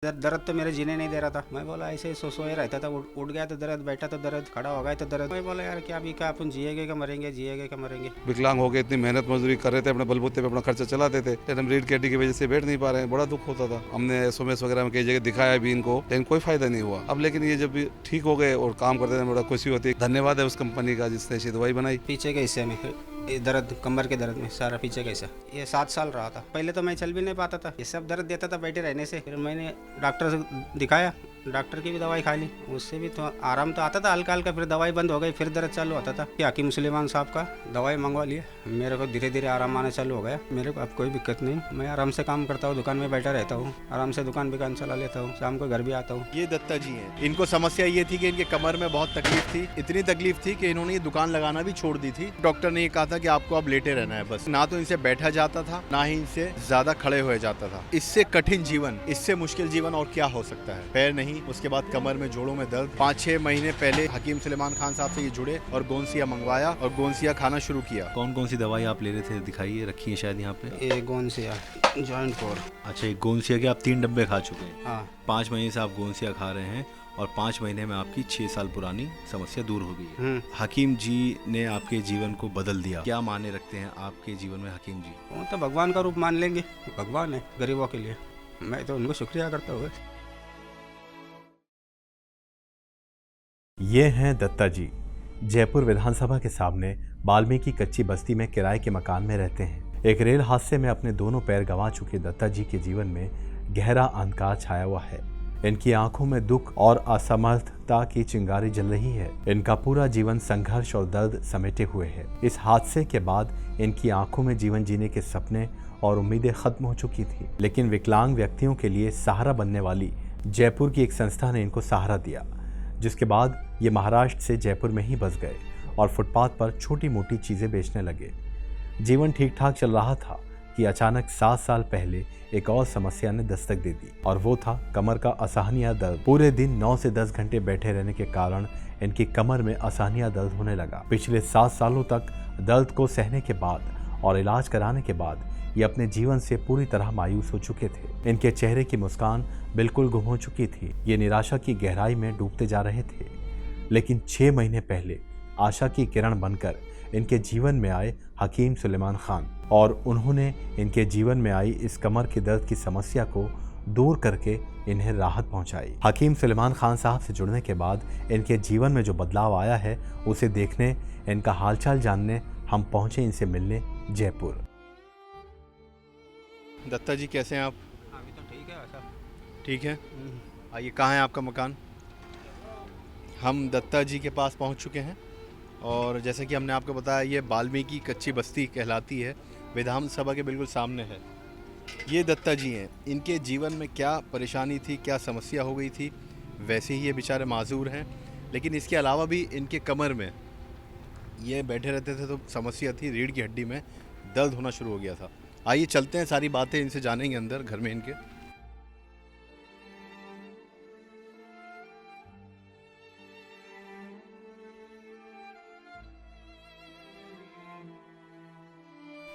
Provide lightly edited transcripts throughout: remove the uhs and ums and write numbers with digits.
दर्द तो मेरे जीने नहीं दे रहा था। मैं बोला ऐसे ही सोए रहता था, उठ गया तो दर्द, बैठा तो दर्द, खड़ा हो गया तो दर्द। मैं बोला यार क्या अभी क्या अपन जिएगे क्या मरेंगे, जिएगे क्या मरेंगे। विकलांग हो गए, इतनी मेहनत मजदूरी कर रहे थे, अपने बलबूते पे अपना खर्चा चलाते थे, लेकिन हम रीढ़ की हड्डी की वजह से बैठ नहीं पा रहे हैं। बड़ा दुख होता था। हमने एसओएस वगैरह में कई जगह दिखाया भी इनको, लेकिन कोई फायदा नहीं हुआ। अब लेकिन ये जब भी ठीक हो गए और काम करते थे, बड़ा खुशी होती है। धन्यवाद है उस कंपनी का जिसने ऐसी दवाई बनाई। पीछे के हिस्से में ये दर्द, कमर के दर्द में सारा पीछे का हिस्सा, ये 7 साल रहा था। पहले तो मैं चल भी नहीं पाता था, ये सब दर्द देता था बैठे रहने से। फिर मैंने डॉक्टर से दिखाया, डॉक्टर की भी दवाई खा ली, उससे भी तो आराम तो आता था हल्का हल्का। फिर दवाई बंद हो गई, फिर दर्द चालू होता था। हकीम सुलेमान साहब का दवाई मंगवा लिया, मेरे को धीरे धीरे आराम आना चालू हो गया। मेरे को अब कोई दिक्कत नहीं, मैं आराम से काम करता हूँ, दुकान में बैठा रहता हूँ, आराम से दुकान चला लेता हूँ, शाम को घर भी आता हूँ। ये दत्ता जी हैं। इनको समस्या ये थी कि इनके कमर में बहुत तकलीफ थी। इतनी तकलीफ थी कि इन्होंने ये दुकान लगाना भी छोड़ दी थी। डॉक्टर ने ये कहा था कि आपको अब लेटे रहना है बस। ना तो इनसे बैठा जाता था, ना ही इनसे ज्यादा खड़े हुए जाता था। इससे कठिन जीवन, इससे मुश्किल जीवन और क्या हो सकता है। पैर नहीं, उसके बाद कमर में, जोड़ों में दर्द। 5-6 महीने पहले हकीम सुलेमान खान साहब से ये जुड़े और गोंसिया मंगवाया और गोंसिया खाना शुरू किया। कौन कौन सी दवाई आप ले रहे थे, दिखाइए, रखी है शायद यहाँ पे। ये गोंसिया जॉइंट कोर। अच्छा, ये गोंसिया के आप 3 डब्बे खा चुके हैं। हाँ 5 महीने से आप गोंसिया खा रहे हैं और 5 महीने में आपकी 6 साल पुरानी समस्या दूर हो गई है। हकीम जी ने आपके जीवन को बदल दिया। क्या माने रखते हैं आपके जीवन में हकीम जी? वो तो भगवान का रूप मान लेंगे, भगवान है गरीबों के लिए। मैं तो उनको शुक्रिया करता हूँ। ये हैं दत्ता जी। जयपुर विधानसभा के सामने वाल्मीकि कच्ची बस्ती में किराए के मकान में रहते हैं। एक रेल हादसे में अपने दोनों पैर गंवा चुके दत्ता जी के जीवन में गहरा अंधकार छाया हुआ है। इनकी आंखों में दुख और असमर्थता की चिंगारी जल रही है। इनका पूरा जीवन संघर्ष और दर्द समेटे हुए है। इस हादसे के बाद इनकी आंखों में जीवन जीने के सपने और उम्मीदें खत्म हो चुकी थी, लेकिन विकलांग व्यक्तियों के लिए सहारा बनने वाली जयपुर की एक संस्था ने इनको सहारा दिया, जिसके बाद ये महाराष्ट्र से जयपुर में ही बस गए और फुटपाथ पर छोटी मोटी चीज़ें बेचने लगे। जीवन ठीक ठाक चल रहा था कि अचानक 7 साल पहले एक और समस्या ने दस्तक दे दी, और वो था कमर का असहनीय दर्द। पूरे दिन 9 से 10 घंटे बैठे रहने के कारण इनकी कमर में असहनीय दर्द होने लगा। पिछले 7 सालों तक दर्द को सहने के बाद और इलाज कराने के बाद ये अपने जीवन से पूरी तरह मायूस हो चुके थे। इनके चेहरे की मुस्कान बिल्कुल गुम हो चुकी थी। ये निराशा की गहराई में डूबते जा रहे थे। लेकिन 6 महीने पहले आशा की किरण बनकर इनके जीवन में आए हकीम सुलेमान खान, और उन्होंने इनके जीवन में आई इस कमर के दर्द की समस्या को दूर करके इन्हें राहत पहुंचाई। हकीम सुलेमान खान साहब से जुड़ने के बाद इनके जीवन में जो बदलाव आया है, उसे देखने, इनका हालचाल जानने हम पहुंचे इनसे मिलने जयपुर। दत्ता जी कैसे हैं आप? अभी तो ठीक है सब। ठीक है। आइए, कहाँ है आपका मकान? हम दत्ता जी के पास पहुंच चुके हैं और जैसे कि हमने आपको बताया, ये वाल्मीकि कच्ची बस्ती कहलाती है, विधानसभा के बिल्कुल सामने है। ये दत्ता जी हैं। इनके जीवन में क्या परेशानी थी, क्या समस्या हो गई थी, वैसे ही ये बेचारे माजूर हैं। लेकिन इसके अलावा भी इनके कमर में, ये बैठे रहते थे तो समस्या थी, रीढ़ की हड्डी में दर्द होना शुरू हो गया था। आइए चलते हैं, सारी बातें इनसे जानेंगे अंदर घर में इनके।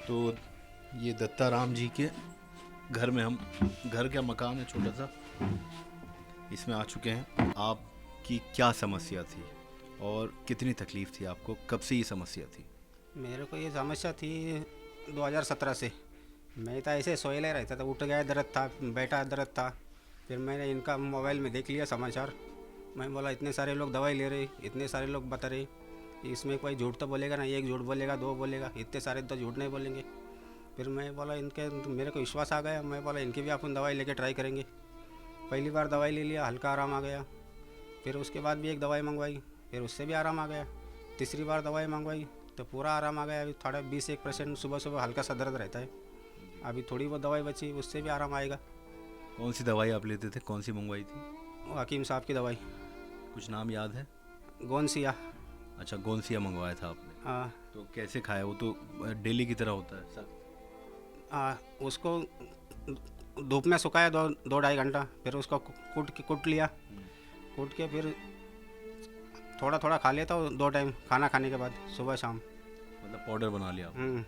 तो ये दत्ता राम जी के घर में हम, घर का मकान है छोटा सा, इसमें आ चुके हैं। आपकी क्या समस्या थी और कितनी तकलीफ थी आपको? कब से ये समस्या थी? मेरे को ये समस्या थी 2017 से। मैं तो ऐसे सोए रहता था, उठ गया दर्द था, बैठा दर्द था। फिर मैंने इनका मोबाइल में देख लिया समाचार। मैं बोला इतने सारे लोग दवाई ले रहे, इतने सारे लोग बता रहे, इसमें कोई झूठ तो बोलेगा ना, एक झूठ बोलेगा, 2 बोलेगा, इतने सारे तो झूठ नहीं बोलेंगे। फिर मैं बोला इनके, मेरे को विश्वास आ गया। मैं बोला इनकी भी अपन दवाई लेके ट्राई करेंगे। पहली बार दवाई ले लिया, हल्का आराम आ गया। फिर उसके बाद भी एक दवाई मंगवाई, फिर उससे भी आराम आ गया। तीसरी बार दवाई मंगवाई तो पूरा आराम आ गया। अभी थोड़ा 20-1% सुबह सुबह हल्का सा दर्द रहता है। अभी थोड़ी बहुत दवाई बची, उससे भी आराम आएगा। कौन सी दवाई आप लेते थे, कौन सी मंगवाई थी? वो हकीम साहब की दवाई, कुछ नाम याद है? गोंसिया। अच्छा, गोंसिया मंगवाया था आपने। हाँ तो कैसे खाया? वो तो डेली की तरह होता है सर। हाँ, उसको धूप में सुखाया 2-2.5 घंटा, फिर उसको कूट लिया। कूट के फिर थोड़ा थोड़ा खा लेता हूँ 2 टाइम खाना खाने के बाद, सुबह शाम। मतलब पाउडर बना लिया आपने।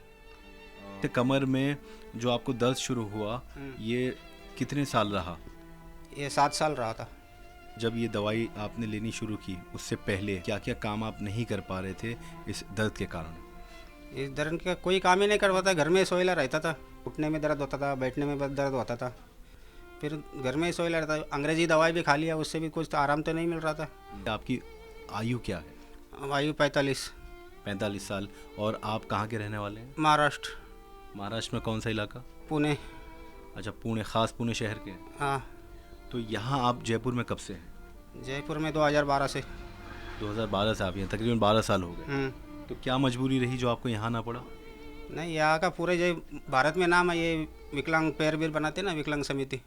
तो कमर में जो आपको दर्द शुरू हुआ, ये कितने साल रहा? ये 7 साल रहा था। जब ये दवाई आपने लेनी शुरू की उससे पहले क्या क्या काम आप नहीं कर पा रहे थे इस दर्द के कारण? इस दर्द का कोई काम ही नहीं कर पाता, घर में सोएला रहता था। उठने में दर्द होता था, बैठने में दर्द होता था, फिर घर में ही सोएला रहता था। अंग्रेजी दवाई भी खा लिया, उससे भी कुछ तो आराम तो नहीं मिल रहा था। आपकी आयु क्या है? आयु 45। 45 साल। और आप कहाँ के रहने वाले हैं? महाराष्ट्र, महाराष्ट्र में कौन सा इलाका? पुणे। अच्छा, पुणे, खास पुणे शहर के हैं। हाँ, तो यहाँ आप जयपुर में कब से हैं? जयपुर में 2012 से। 2012 से आप यहाँ, तकरीबन 12 साल हो गए। तो क्या मजबूरी रही जो आपको यहाँ ना पड़ा? नहीं, यहाँ का पूरे जो भारत में नाम है, ये विकलांग पैर बीर बनाते ना, विकलांग समिति,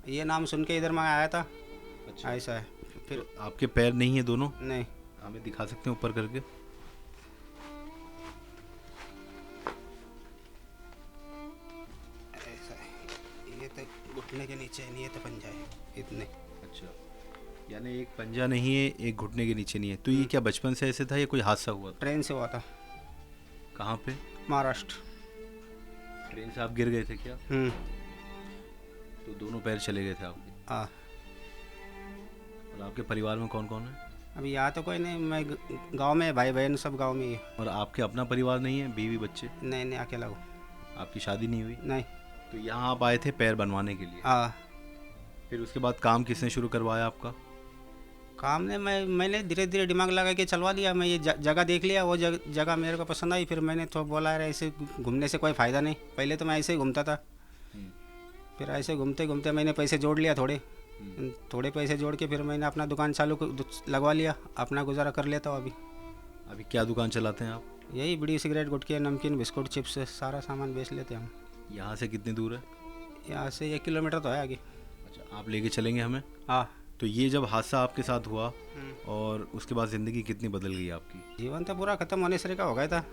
ये नाम सुन के इधर मैं आया था। अच्छा, ऐसा है। फिर तो आपके पैर नहीं है दोनों? नहीं, हमें दिखा सकते हैं ऊपर करके? ऐसा है। ये तो घुटने के नीचे है, नहीं ये तो पंजा है, इतने। अच्छा, यानी एक पंजा नहीं है, एक घुटने के नीचे नहीं है। तो ये क्या बचपन से ऐसे था या कोई हादसा हुआ था? ट्रेन से हुआ था, कहाँ पे? महाराष्ट्र। ट्रेन से आप गिर गए थे क्या? तो दोनों पैर चले गए थे आपके? हाँ। और आपके परिवार में कौन कौन है? अभी यहाँ तो कोई नहीं, मैं गांव में, भाई बहन सब गांव में ही है। और आपके अपना परिवार नहीं है, बीवी बच्चे? नहीं नहीं, अकेला हूँ। आपकी शादी नहीं हुई? नहीं। तो यहाँ आप आए थे पैर बनवाने के लिए? हाँ। फिर उसके बाद काम किसने शुरू करवाया आपका? काम ने मैंने धीरे धीरे दिमाग लगा के चलवा लिया। मैं ये जगह देख लिया, वो जगह मेरे को पसंद आई। फिर मैंने तो बोला यार ऐसे घूमने से कोई फ़ायदा नहीं। पहले तो मैं ऐसे ही घूमता था, फिर ऐसे घूमते घूमते मैंने पैसे जोड़ लिया, थोड़े पैसे जोड़ के फिर मैंने अपना दुकान लगवा लिया, अपना गुजारा कर लेता हूँ। अभी क्या दुकान चलाते हैं आप? यही बीड़ी सिगरेट गुटखे नमकीन बिस्कुट चिप्स सारा सामान बेच लेते हैं हम। यहाँ से कितनी दूर है? यहाँ से 1 किलोमीटर तो है आगे। अच्छा, आप लेके चलेंगे हमें? हाँ। तो ये जब हादसा आपके साथ हुआ और उसके बाद ज़िंदगी कितनी बदल गई आपकी? जीवन तो पूरा ख़त्म होने से का हो गया था।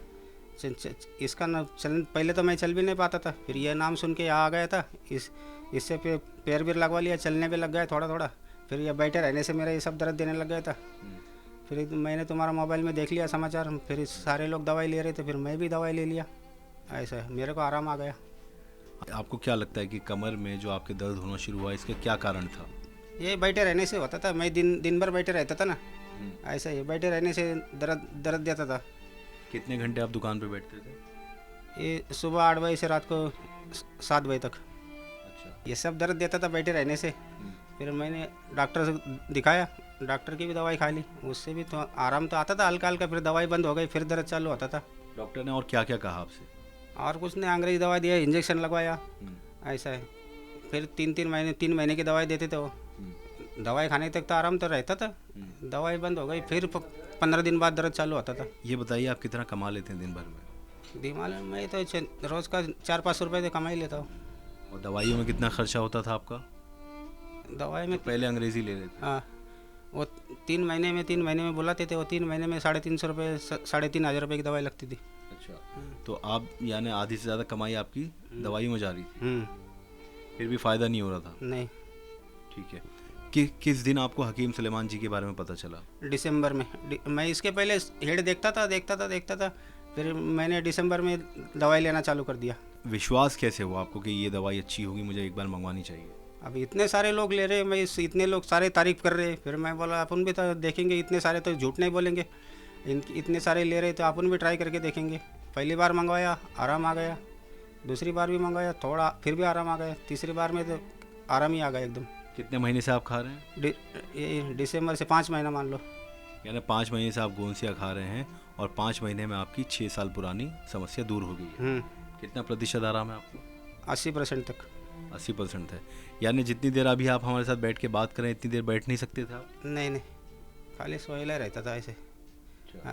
इसका ना पहले तो मैं चल भी नहीं पाता था, फिर ये नाम सुन के यहाँ आ गया था। इससे पैर भी लगवा लिया, चलने पे लग गया थोड़ा थोड़ा। फिर ये बैठे रहने से मेरा ये सब दर्द देने लग गया था। फिर मैंने तुम्हारा मोबाइल में देख लिया समाचार, फिर सारे लोग दवाई ले रहे थे, फिर मैं भी दवाई ले लिया। ऐसा है, मेरे को आराम आ गया। आपको क्या लगता है कि कमर में जो आपके दर्द होना शुरू हुआ, इसका क्या कारण था? ये बैठे रहने से होता था। मैं दिन भर बैठे रहता था ना, ऐसा ही बैठे रहने से दर्द देता था। कितने घंटे आप दुकान पे बैठते थे? ये सुबह 8 बजे से रात को 7 बजे तक। अच्छा। ये सब दर्द देता था बैठे रहने से। फिर मैंने डॉक्टर से दिखाया, डॉक्टर की भी दवाई खा ली, उससे भी तो आराम तो आता था हल्का हल्का। फिर दवाई बंद हो गई, फिर दर्द चालू होता था। डॉक्टर ने और क्या क्या कहा आपसे? और कुछ नहीं, अंग्रेजी दवाई दिया, इंजेक्शन लगवाया। ऐसा है। फिर 3 महीने की दवाई देते थे वो। दवाई खाने तक तो आराम तो रहता था, दवाई बंद हो गई, फिर 15 दिन बाद दर्द चालू होता था। ये बताइए, आप कितना कमा लेते हैं दिन भर में? दिमाग में तो रोज़ का 4-5 रुपये तो कमा ही लेता हूँ। और दवाइयों में कितना खर्चा होता था आपका? दवाई में पहले अंग्रेजी ले रहे थे? हाँ, वो 3 महीने में बुलाते थे, वो 3 महीने में 350 रुपये 3,500 रुपये की दवाई लगती थी। अच्छा, तो आप यानी आधी से ज़्यादा कमाई आपकी दवाई में जा रही थी, फिर भी फ़ायदा नहीं हो रहा था? नहीं। ठीक है। किस दिन आपको हकीम सुलेमान जी के बारे में पता चला? दिसंबर में। मैं इसके पहले हेड देखता था, फिर मैंने दिसंबर में दवाई लेना चालू कर दिया। विश्वास कैसे हुआ आपको कि ये दवाई अच्छी होगी, मुझे एक बार मंगवानी चाहिए? अब इतने सारे लोग ले रहे हैं, इतने लोग सारे तारीफ़ कर रहे हैं, फिर मैं बोला अपन भी तो देखेंगे, इतने सारे तो झूठ नहीं बोलेंगे, इतने सारे ले रहे तो अपन भी ट्राई करके देखेंगे। पहली बार मंगवाया, आराम आ गया। दूसरी बार भी मंगवाया, थोड़ा फिर भी आराम आ गया। तीसरी बार में तो आराम ही आ गया एकदम। कितने महीने से आप खा रहे हैं? ये दिसंबर से 5 महीना मान लो। यानी 5 महीने से आप गोंसिया खा रहे हैं और 5 महीने में आपकी 6 साल पुरानी समस्या दूर हो गई है। कितना प्रतिशत आराम है आपको? 80% तक। 80% है। यानी जितनी देर अभी आप हमारे साथ बैठ के बात करें, इतनी देर बैठ नहीं सकते थे आप? नहीं, खाली सोएला रहता था ऐसे।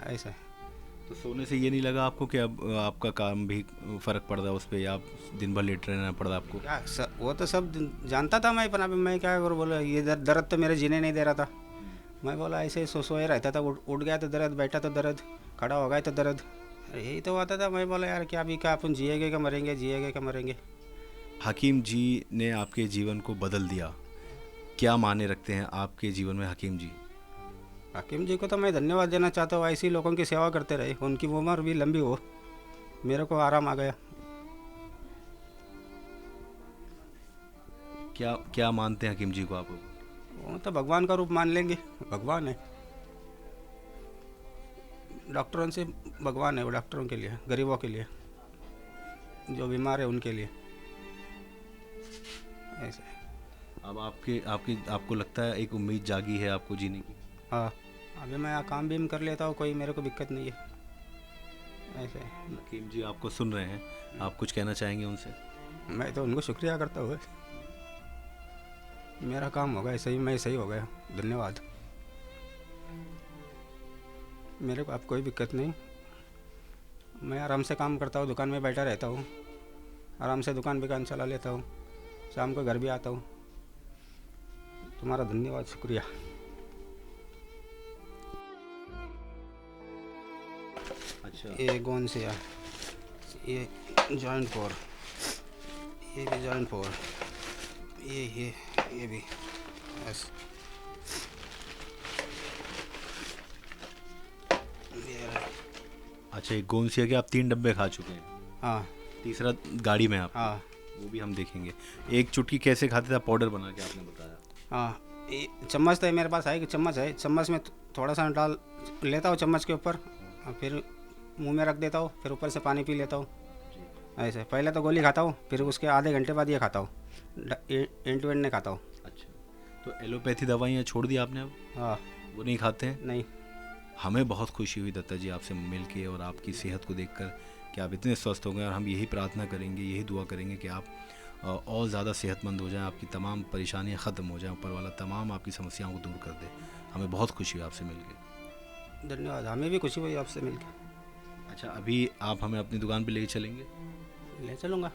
ऐसा है। तो सोने से ये नहीं लगा आपको कि अब आपका काम भी फ़र्क पड़ रहा है उस पर, या आप दिन भर लेट रहना पड़ रहा है आपको? क्या वो तो सब जानता था मैं, पर अभी मैं क्या करूँ, बोला ये दर्द तो मेरे जीने नहीं दे रहा था। मैं बोला ऐसे सोए रहता था, उठ गया तो दर्द, बैठा तो दर्द, खड़ा हो गया तो दर्द, यही तो आता था। मैं बोला यार क्या अभी क्या अपन जिएगे क्या मरेंगे। हकीम जी ने आपके जीवन को बदल दिया। क्या माने रखते हैं आपके जीवन में हकीम जी? हकीम जी को तो मैं धन्यवाद देना चाहता हूँ, ऐसी लोगों की सेवा करते रहे, उनकी उम्र भी लंबी हो, मेरे को आराम आ गया। क्या मानते हैं हकीम जी को आप? वो तो भगवान का रूप मान लेंगे, भगवान है। डॉक्टरों से भगवान है वो, डॉक्टरों के लिए, गरीबों के लिए, जो बीमार है उनके लिए, ऐसे। अब आपको लगता है एक उम्मीद जागी है आपको जीने की? हाँ, अभी मैं यहाँ काम भी कर लेता हूँ, कोई मेरे को दिक्कत नहीं है, ऐसे। हकीम जी आपको सुन रहे हैं, आप कुछ कहना चाहेंगे उनसे? मैं तो उनको शुक्रिया करता हूँ, मेरा काम हो गया सही, मैं सही हो गया, धन्यवाद। मेरे को अब कोई दिक्कत नहीं, मैं आराम से काम करता हूँ, दुकान में बैठा रहता हूँ, आराम से दुकान चला लेता हूँ, शाम को घर भी आता हूँ। तुम्हारा धन्यवाद, शुक्रिया। अच्छा, ये गोंद से ये जॉइंट फोर, ये भी जॉइंट फोर, ये भी बस। अच्छा, एक गोंद से कि आप 3 डब्बे खा चुके हैं, हाँ तीसरा गाड़ी में आप, हाँ वो भी हम देखेंगे। एक चुटकी कैसे खाते थे? पाउडर बना के आपने बताया। हाँ, ये चम्मच तो मेरे पास है कि चम्मच है, चम्मच में थोड़ा सा डाल लेता हूँ चम्मच के ऊपर, और फिर मुंह में रख देता हूँ, फिर ऊपर से पानी पी लेता हूँ, ऐसे। पहले तो गोली खाता हूँ, फिर उसके आधे घंटे बाद ये खाता हूँ, एंड टू एंड नहीं खाता हूँ। अच्छा, तो एलोपैथी दवाइयाँ छोड़ दी आपने अब? हाँ, वो नहीं खाते हैं? नहीं। हमें बहुत खुशी हुई दत्ता जी आपसे मिल के और आपकी सेहत को देखकर कि आप इतने स्वस्थ हो गए, और हम यही प्रार्थना करेंगे, यही दुआ करेंगे कि आप और ज़्यादा सेहतमंद हो जाएं, आपकी तमाम परेशानियां ख़त्म हो जाएं, ऊपर वाला तमाम आपकी समस्याओं को दूर कर दे। हमें बहुत खुशी हुई आपसे मिल के। धन्यवाद, हमें भी खुशी हुई आपसे मिलकर। अच्छा, अभी आप हमें अपनी दुकान पे लेके चलेंगे? ले चलूँगा।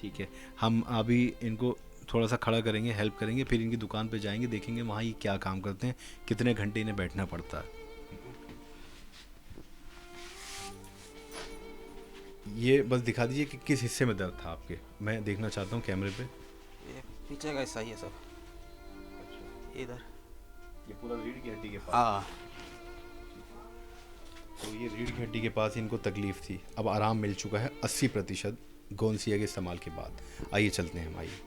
ठीक है, हम अभी इनको थोड़ा सा खड़ा करेंगे, हेल्प करेंगे, फिर इनकी दुकान पे जाएंगे, देखेंगे वहाँ ये क्या काम करते हैं, कितने घंटे इन्हें बैठना पड़ता है। ये बस दिखा दीजिए कि किस हिस्से में दर्द था आपके, मैं देखना चाहता हूँ कैमरे पे। ये पीछे का हिस्सा ही है सब, इधर। ये पूरा रीढ़ की हड्डी के पास? हाँ, तो ये रीढ़ की हड्डी के पास इनको तकलीफ थी, अब आराम मिल चुका है 80% गोंसिया के इस्तेमाल के बाद। आइए चलते हैं हम, आइए।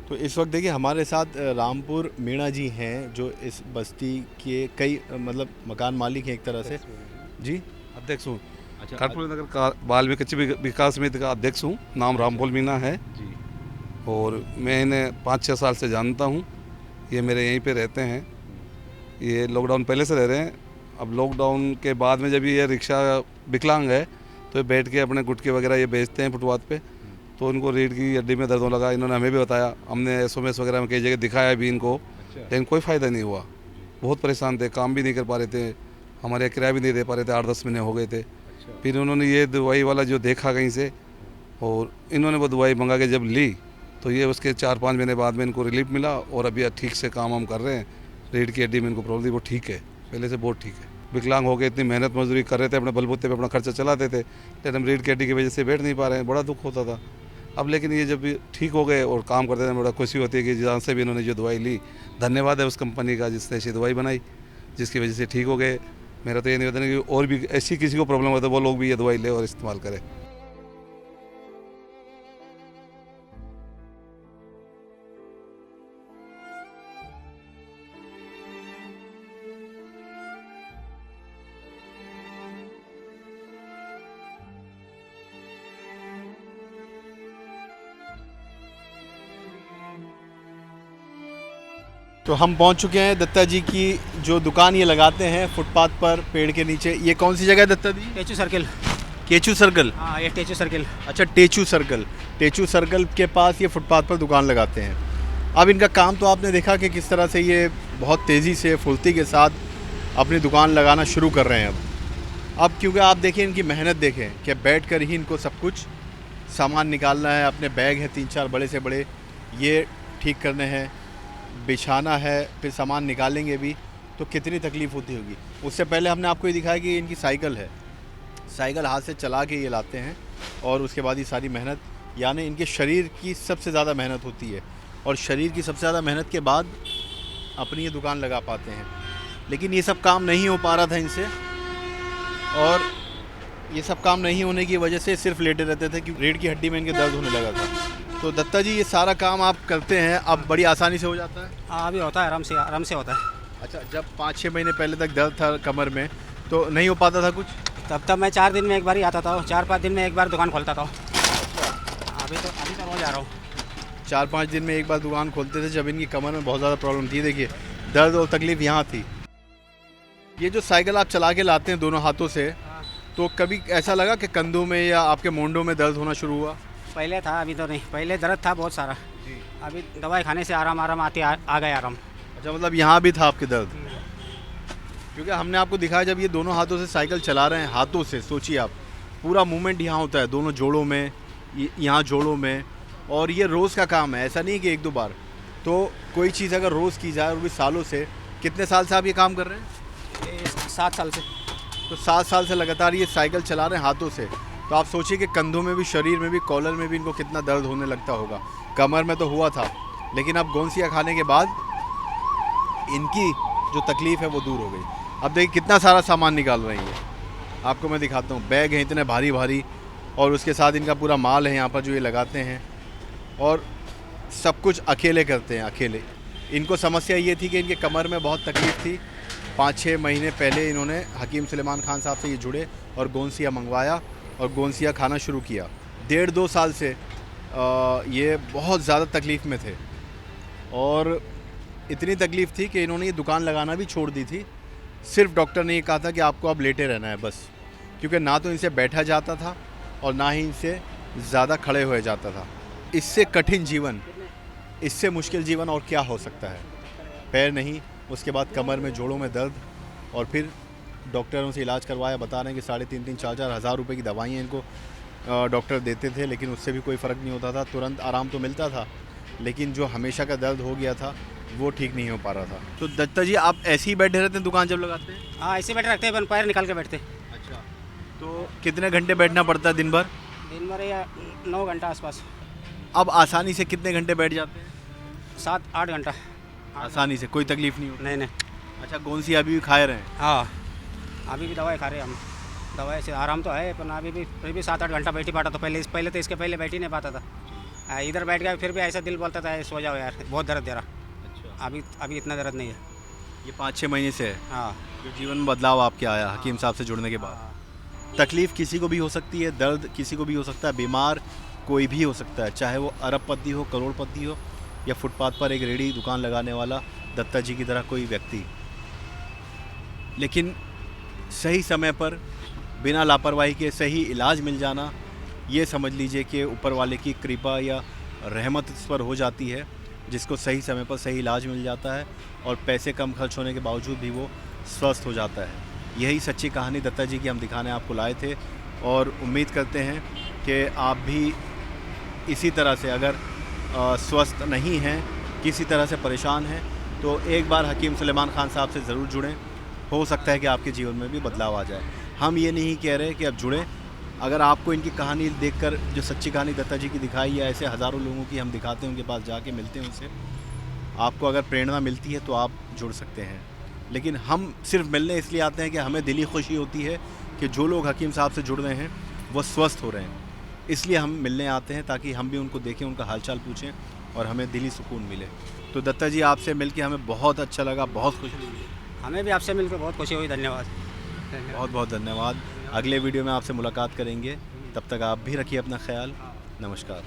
तो इस वक्त देखिए हमारे साथ रामपुर मीणा जी हैं, जो इस बस्ती के कई मतलब मकान मालिक हैं एक तरह से। जी, अध्यक्ष हूँ। अच्छा, कर्पूरी नगर का बाल कच्ची विकास समिति का अध्यक्ष हूँ। नाम रामपुर मीना है जी। और मैं इन्हें 5-6 साल से जानता हूँ। ये मेरे यहीं पे रहते हैं। ये लॉकडाउन पहले से रह रहे हैं। अब लॉकडाउन के बाद में जब ये रिक्शा विकलांग है तो ये बैठ के अपने गुटके वगैरह ये बेचते हैं फुटपाथ पे। तो उनको रीढ़ की हड्डी में दर्द होने लगा। इन्होंने हमें भी बताया, हमने SMS वगैरह में कई जगह दिखाया भी इनको, लेकिन कोई फ़ायदा नहीं हुआ। बहुत परेशान थे, काम भी नहीं कर पा रहे थे, हमारे किराया भी नहीं दे पा रहे थे, 8-10 महीने हो गए थे। फिर उन्होंने ये दवाई वाला जो देखा कहीं से, और इन्होंने वो दवाई मंगा के जब ली तो ये उसके 4-5 महीने बाद में इनको रिलीफ मिला और अभी ठीक से काम हम कर रहे हैं। रीढ़ की हड्डी में इनको प्रॉब्लम थी, वो ठीक है, पहले से बहुत ठीक है। विकलांग हो गए, इतनी मेहनत मजदूरी कर रहे थे, अपने बलबूते पे अपना खर्चा चलाते थे, लेकिन हम रीढ़ की हड्डी की वजह से बैठ नहीं पा रहे हैं, बड़ा दुख होता था। अब लेकिन ये जब ठीक हो गए और काम करते थे, बड़ा खुशी होती है कि जहाँ से भी इन्होंने जो दवाई ली, धन्यवाद है उस कंपनी का जिसने ऐसी दवाई बनाई, जिसकी वजह से ठीक हो गए। मेरा तो ये निवेदन है कि और भी ऐसी किसी को प्रॉब्लम होता है वो लोग भी ये दवाई ले और इस्तेमाल करें। तो हम पहुंच चुके हैं दत्ता जी की जो दुकान ये लगाते हैं फुटपाथ पर, पेड़ के नीचे। ये कौन सी जगह है दत्ता जी? टेचू सर्किल। केचू सर्कल? हाँ, ये टेचू सर्किल। अच्छा, टेचू सर्कल। टेचू सर्कल के पास ये फुटपाथ पर दुकान लगाते हैं। अब इनका काम तो आपने देखा कि किस तरह से ये बहुत तेज़ी से फुर्ती के साथ अपनी दुकान लगाना शुरू कर रहे हैं। अब क्योंकि आप देखिए इनकी मेहनत देखें कि बैठ कर ही इनको सब कुछ सामान निकालना है। अपने बैग हैं 3-4 बड़े से बड़े, ये ठीक करने हैं, बिछाना है, फिर सामान निकालेंगे भी। तो कितनी तकलीफ़ होती होगी। उससे पहले हमने आपको ये दिखाया कि इनकी साइकिल है, साइकिल हाथ से चला के ये लाते हैं और उसके बाद ये सारी मेहनत, यानी इनके शरीर की सबसे ज़्यादा मेहनत होती है और शरीर की सबसे ज़्यादा मेहनत के बाद अपनी ये दुकान लगा पाते हैं। लेकिन ये सब काम नहीं हो पा रहा था इनसे, और ये सब काम नहीं होने की वजह से सिर्फ लेटे रहते थे क्योंकि रीढ़ की हड्डी में इनके दर्द होने लगा था। तो दत्ता जी, ये सारा काम आप करते हैं, अब बड़ी आसानी से हो जाता है? हाँ, अभी होता है, आराम से होता है। अच्छा, जब 5-6 महीने पहले तक दर्द था कमर में तो नहीं हो पाता था कुछ? तब मैं 4 दिन में एक बार ही आता था, 4-5 दिन में एक बार दुकान खोलता था। अभी तो रोज आ रहा हूँ। 4-5 दिन में एक बार दुकान खोलते थे जब इनकी कमर में बहुत ज़्यादा प्रॉब्लम थी। देखिए, दर्द और तकलीफ़ यहाँ थी। ये जो साइकिल आप चला के लाते हैं दोनों हाथों से, तो कभी ऐसा लगा कि कंधों में या आपके मोंडों में दर्द होना शुरू हुआ? पहले था, अभी तो नहीं। पहले दर्द था बहुत सारा जी। अभी दवाई खाने से आराम आ गया आराम। अच्छा, मतलब यहाँ भी था आपके दर्द? क्योंकि हमने आपको दिखाया जब ये दोनों हाथों से साइकिल चला रहे हैं, हाथों से, सोचिए आप, पूरा मूवमेंट यहाँ होता है दोनों जोड़ों में, यहाँ जोड़ों में, और ये रोज़ का काम है, ऐसा नहीं कि 1-2 बार। तो कोई चीज़ अगर रोज़ की जाए और भी सालों से, कितने साल से आप ये काम कर रहे हैं? 7 साल से। तो 7 साल से लगातार ये साइकिल चला रहे हैं हाथों से, तो आप सोचिए कि कंधों में भी, शरीर में भी, कॉलर में भी इनको कितना दर्द होने लगता होगा। कमर में तो हुआ था, लेकिन अब गोंसिया खाने के बाद इनकी जो तकलीफ़ है वो दूर हो गई। अब देखिए कितना सारा सामान निकाल रही है, आपको मैं दिखाता हूँ। बैग हैं इतने भारी भारी, और उसके साथ इनका पूरा माल है यहाँ पर जो ये लगाते हैं, और सब कुछ अकेले करते हैं, अकेले। इनको समस्या ये थी कि इनके कमर में बहुत तकलीफ़ थी। 5-6 महीने पहले इन्होंने हकीम सुलेमान खान साहब से ये जुड़े और गोंसिया मंगवाया और गोंसिया खाना शुरू किया। 1.5-2 साल से ये बहुत ज़्यादा तकलीफ़ में थे, और इतनी तकलीफ़ थी कि इन्होंने ये दुकान लगाना भी छोड़ दी थी। सिर्फ डॉक्टर ने ये कहा था कि आपको अब लेटे रहना है बस, क्योंकि ना तो इनसे बैठा जाता था और ना ही इनसे ज़्यादा खड़े हुए जाता था। इससे कठिन जीवन, इससे मुश्किल जीवन और क्या हो सकता है। पैर नहीं, उसके बाद कमर में, जोड़ों में दर्द, और फिर डॉक्टरों से इलाज करवाया। बता रहे हैं कि 3,500-4,000 हज़ार रुपये की दवाइयाँ इनको डॉक्टर देते थे, लेकिन उससे भी कोई फ़र्क नहीं होता था। तुरंत आराम तो मिलता था, लेकिन जो हमेशा का दर्द हो गया था वो ठीक नहीं हो पा रहा था। तो दत्ता जी, आप ऐसे ही बैठे रहते हैं दुकान जब लगाते हैं? हाँ, ऐसे बैठे रखते हैं, पैर निकाल के बैठते। अच्छा, तो कितने घंटे बैठना पड़ता है दिन भर? दिन भर या 9 घंटा आसपास। अब आसानी से कितने घंटे बैठ जाते हैं? 7-8 घंटा आसानी से, कोई तकलीफ़ नहीं होती? नहीं। अच्छा, गोंसिया अभी भी खाए रहे हैं? हाँ, अभी भी दवाई खा रहे हैं हम। दवाई से आराम तो है, पर अभी भी फिर भी 7-8 घंटा बैठ ही पाता। तो पहले तो इसके पहले बैठ ही नहीं पाता था। इधर बैठ गया फिर भी ऐसा दिल बोलता था सो जाओ यार, बहुत दर्द दे रहा। अच्छा, अभी इतना दर्द नहीं है। ये 5-6 महीने से है हाँ। जो जीवन में बदलाव आपके आया हकीम साहब से जुड़ने के बाद? तकलीफ़ किसी को भी हो सकती है, दर्द किसी को भी हो सकता है, बीमार कोई भी हो सकता है, चाहे वो अरबपति हो, करोड़पति हो, या फुटपाथ पर एक रेहड़ी दुकान लगाने वाला दत्ता जी की तरह कोई व्यक्ति। लेकिन सही समय पर बिना लापरवाही के सही इलाज मिल जाना, ये समझ लीजिए कि ऊपर वाले की कृपा या रहमत इस पर हो जाती है, जिसको सही समय पर सही इलाज मिल जाता है और पैसे कम खर्च होने के बावजूद भी वो स्वस्थ हो जाता है। यही सच्ची कहानी दत्ता जी की हम दिखाने आपको लाए थे, और उम्मीद करते हैं कि आप भी इसी तरह से, अगर स्वस्थ नहीं हैं, किसी तरह से परेशान हैं, तो एक बार हकीम सुलेमान खान साहब से ज़रूर जुड़ें। हो सकता है कि आपके जीवन में भी बदलाव आ जाए। हम ये नहीं कह रहे कि अब जुड़ें। अगर आपको इनकी कहानी देखकर, जो सच्ची कहानी दत्ता जी की दिखाई, या ऐसे हज़ारों लोगों की हम दिखाते हैं, उनके पास जाके मिलते हैं उनसे, आपको अगर प्रेरणा मिलती है तो आप जुड़ सकते हैं। लेकिन हम सिर्फ मिलने इसलिए आते हैं कि हमें दिली खुशी होती है कि जो लोग हकीम साहब से जुड़ रहे हैं वो स्वस्थ हो रहे हैं, इसलिए हम मिलने आते हैं, ताकि हम भी उनको देखें, उनका हालचाल पूछें और हमें दिली सुकून मिले। तो दत्ता जी, आपसे मिलके हमें बहुत अच्छा लगा, बहुत खुशी हुई। हमें भी आपसे मिलकर बहुत खुशी हुई। धन्यवाद। बहुत बहुत धन्यवाद। अगले वीडियो में आपसे मुलाकात करेंगे, तब तक आप भी रखिए अपना ख्याल। नमस्कार।